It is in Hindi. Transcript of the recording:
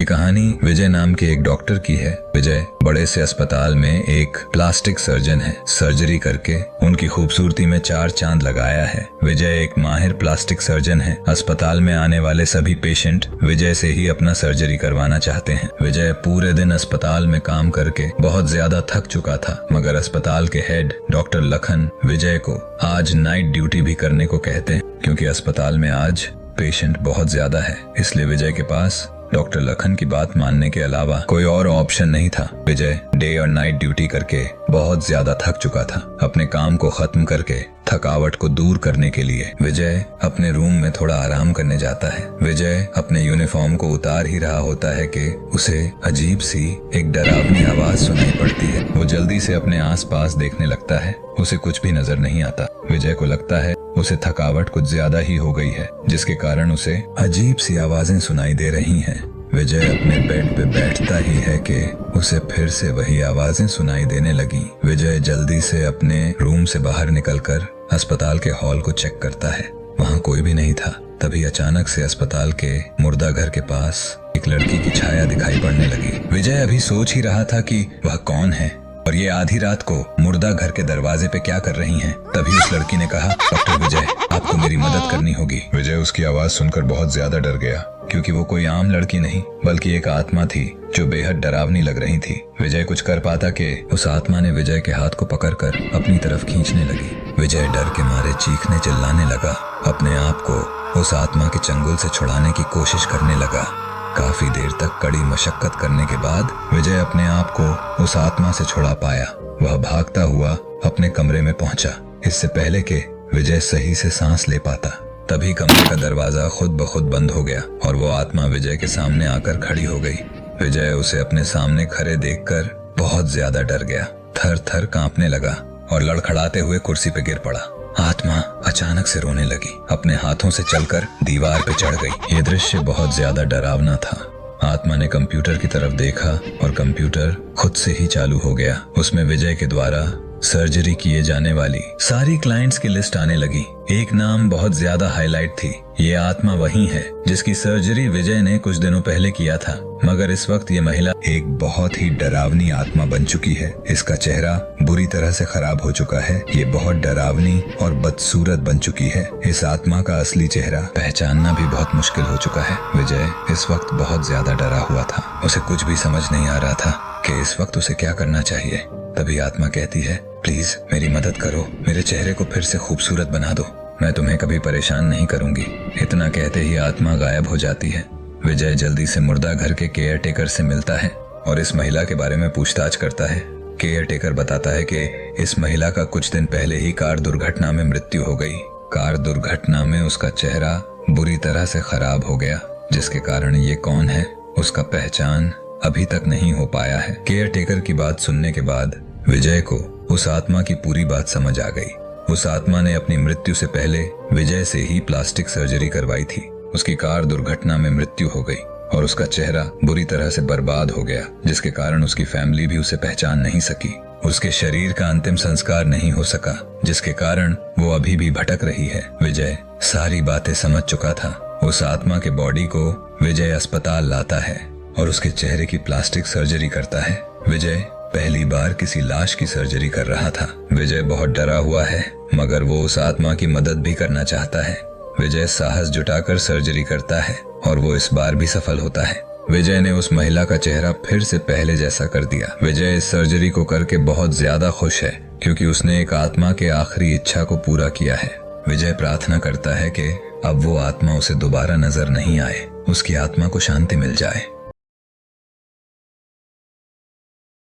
ये कहानी विजय नाम के एक डॉक्टर की है। विजय बड़े से अस्पताल में एक प्लास्टिक सर्जन है। सर्जरी करके उनकी खूबसूरती में 4 चांद लगाया है। विजय एक माहिर प्लास्टिक सर्जन है। अस्पताल में आने वाले सभी पेशेंट विजय से ही अपना सर्जरी करवाना चाहते हैं। विजय पूरे दिन अस्पताल में काम करके बहुत ज्यादा थक चुका था, मगर अस्पताल के हेड डॉक्टर लखन विजय को आज नाइट ड्यूटी भी करने को कहते हैं, क्योंकि अस्पताल में आज पेशेंट बहुत ज्यादा है। इसलिए विजय के पास डॉक्टर लखन की बात मानने के अलावा कोई और ऑप्शन नहीं था। विजय डे और नाइट ड्यूटी करके बहुत ज्यादा थक चुका था। अपने काम को खत्म करके थकावट को दूर करने के लिए विजय अपने रूम में थोड़ा आराम करने जाता है। विजय अपने यूनिफॉर्म को उतार ही रहा होता है कि उसे अजीब सी एक डरावनी आवाज सुनाई पड़ती है। वो जल्दी से अपने आसपास देखने लगता है। उसे कुछ भी नजर नहीं आता। विजय को लगता है उसे थकावट कुछ ज्यादा ही हो गई है, जिसके कारण उसे अजीब सी आवाजें सुनाई दे रही हैं। विजय अपने बेड पे बैठता ही है कि उसे फिर से वही आवाजें सुनाई देने लगी। विजय जल्दी से अपने रूम से बाहर निकलकर अस्पताल के हॉल को चेक करता है। वहाँ कोई भी नहीं था। तभी अचानक से अस्पताल के मुर्दा घर के पास एक लड़की की छाया दिखाई पड़ने लगी। विजय अभी सोच ही रहा था कि वह कौन है और ये आधी रात को मुर्दा घर के दरवाजे पे क्या कर रही हैं। तभी उस लड़की ने कहा, डॉक्टर विजय, आपको मेरी मदद करनी होगी। विजय उसकी आवाज सुनकर बहुत ज्यादा डर गया, क्योंकि वो कोई आम लड़की नहीं बल्कि एक आत्मा थी जो बेहद डरावनी लग रही थी। विजय कुछ कर पाता कि उस आत्मा ने विजय के हाथ को पकड़कर अपनी तरफ खींचने लगी। विजय डर के मारे चीखने चिल्लाने लगा। अपने आप को उस आत्मा के चंगुल से छुड़ाने की कोशिश करने लगा। काफी देर तक कड़ी मशक्कत करने के बाद विजय अपने आप को उस आत्मा से छुड़ा पाया। वह भागता हुआ अपने कमरे में पहुंचा, इससे पहले कि विजय सही से सांस ले पाता। तभी कमरे का दरवाजा खुद ब खुद बंद हो गया और वो आत्मा विजय के सामने आकर खड़ी हो गई। विजय उसे अपने सामने खड़े देखकर बहुत ज्यादा डर गया। थर थर कांपने लगा और लड़खड़ाते हुए कुर्सी पे गिर पड़ा। आत्मा अचानक से रोने लगी। अपने हाथों से चलकर दीवार पे चढ़ गई। ये दृश्य बहुत ज्यादा डरावना था। आत्मा ने कंप्यूटर की तरफ देखा और कंप्यूटर खुद से ही चालू हो गया। उसमें विजय के द्वारा सर्जरी किए जाने वाली सारी क्लाइंट्स की लिस्ट आने लगी। एक नाम बहुत ज्यादा हाईलाइट थी। ये आत्मा वही है जिसकी सर्जरी विजय ने कुछ दिनों पहले किया था, मगर इस वक्त ये महिला एक बहुत ही डरावनी आत्मा बन चुकी है। इसका चेहरा बुरी तरह से खराब हो चुका है। ये बहुत डरावनी और बदसूरत बन चुकी है। इस आत्मा का असली चेहरा पहचानना भी बहुत मुश्किल हो चुका है। विजय इस वक्त बहुत ज्यादा डरा हुआ था। उसे कुछ भी समझ नहीं आ रहा था कि इस वक्त उसे क्या करना चाहिए। तभी आत्मा कहती है, प्लीज मेरी मदद करो, मेरे चेहरे को फिर से खूबसूरत बना दो, मैं तुम्हें कभी परेशान नहीं करूंगी। इतना कहते ही आत्मा गायब हो जाती है। विजय जल्दी से मुर्दा घर के केयर टेकर से मिलता है और इस महिला के बारे में पूछताछ करता है। केयर टेकर बताता है कि इस महिला का कुछ दिन पहले ही कार दुर्घटना में मृत्यु हो गई। कार दुर्घटना में उसका चेहरा बुरी तरह से खराब हो गया, जिसके कारण ये कौन है उसका पहचान अभी तक नहीं हो पाया है। केयर टेकर की बात सुनने के बाद विजय को उस आत्मा की पूरी बात समझ आ गई। उस आत्मा ने अपनी मृत्यु से पहले विजय से ही प्लास्टिक सर्जरी करवाई थी। उसकी कार दुर्घटना में मृत्यु हो गई और उसका चेहरा बुरी तरह से बर्बाद हो गया, जिसके कारण उसकी फैमिली भी उसे पहचान नहीं सकी। उसके शरीर का अंतिम संस्कार नहीं हो सका, जिसके कारण वो अभी भी भटक रही है। विजय सारी बातें समझ चुका था। उस आत्मा के बॉडी को विजय अस्पताल लाता है और उसके चेहरे की प्लास्टिक सर्जरी करता है। विजय पहली बार किसी लाश की सर्जरी कर रहा था। विजय बहुत डरा हुआ है, मगर वो उस आत्मा की मदद भी करना चाहता है। विजय साहस जुटाकर सर्जरी करता है और वो इस बार भी सफल होता है। विजय ने उस महिला का चेहरा फिर से पहले जैसा कर दिया। विजय इस सर्जरी को करके बहुत ज्यादा खुश है, क्योंकि उसने एक आत्मा के आखिरी इच्छा को पूरा किया है। विजय प्रार्थना करता है कि अब वो आत्मा उसे दोबारा नजर नहीं आए, उसकी आत्मा को शांति मिल जाए।